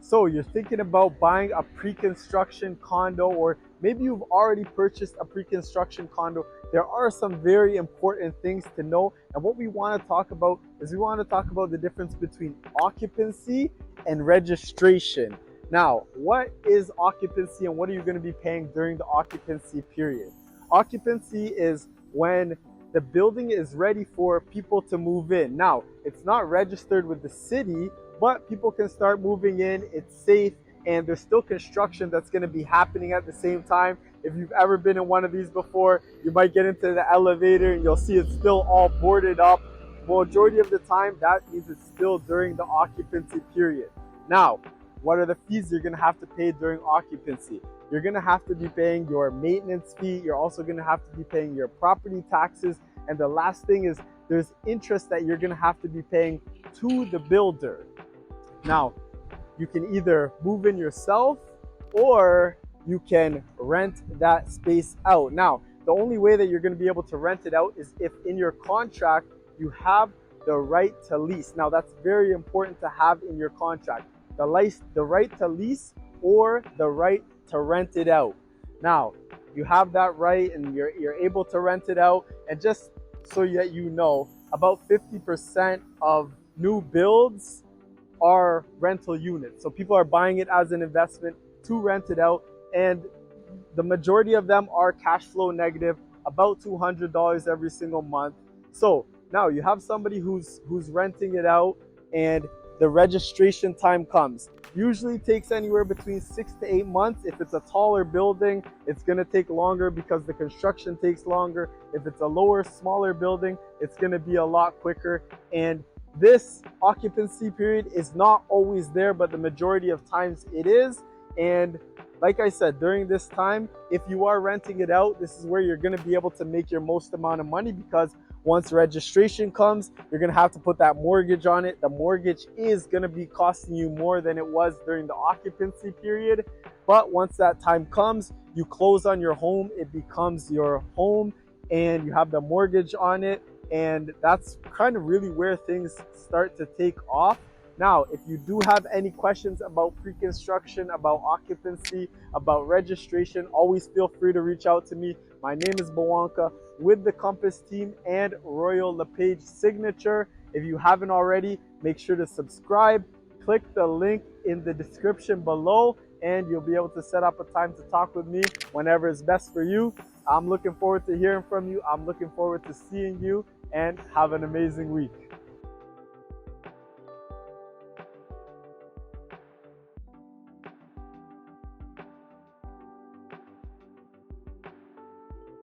So you're thinking about buying a pre-construction condo, or maybe you've already purchased a pre-construction condo. There are some very important things to know. And what we want to talk about is we want to talk about the difference between occupancy and registration. Now, what is occupancy and what are you going to be paying during the occupancy period? Occupancy is when the building is ready for people to move in. Now, it's not registered with the city, but people can start moving in. It's safe, and there's still construction that's going to be happening at the same time. If you've ever been in one of these before, you might get into the elevator and you'll see it's still all boarded up. Majority of the time, that means it's still during the occupancy period. Now, what are the fees you're going to have to pay during occupancy? You're going to have to be paying your maintenance fee. You're also going to have to be paying your property taxes. And the last thing is there's interest that you're going to have to be paying to the builder. Now, you can either move in yourself or you can rent that space out. Now, the only way that you're going to be able to rent it out is if in your contract you have the right to lease. Now, that's very important to have in your contract. The right to lease or the right to rent it out. Now, you have that right and you're able to rent it out. And just so that you know, about 50% of new builds are rental units. So people are buying it as an investment to rent it out. And the majority of them are cash flow negative, about $200 every single month. So now you have somebody who's renting it out and the registration time comes. Usually takes anywhere between 6 to 8 months. If it's a taller building, it's going to take longer because the construction takes longer. If it's a lower, smaller building, it's going to be a lot quicker. And this occupancy period is not always there, but the majority of times it is. And like I said, during this time, if you are renting it out, this is where you're going to be able to make your most amount of money, because once registration comes, you're going to have to put that mortgage on it. The mortgage is going to be costing you more than it was during the occupancy period. But once that time comes, you close on your home, it becomes your home and you have the mortgage on it. And that's kind of really where things start to take off. Now, if you do have any questions about pre-construction, about occupancy, about registration, always feel free to reach out to me. My name is Bawanka with the Compass team and Royal LePage Signature. If you haven't already, make sure to subscribe. Click the link in the description below and you'll be able to set up a time to talk with me whenever it's best for you. I'm looking forward to hearing from you. I'm looking forward to seeing you, and have an amazing week.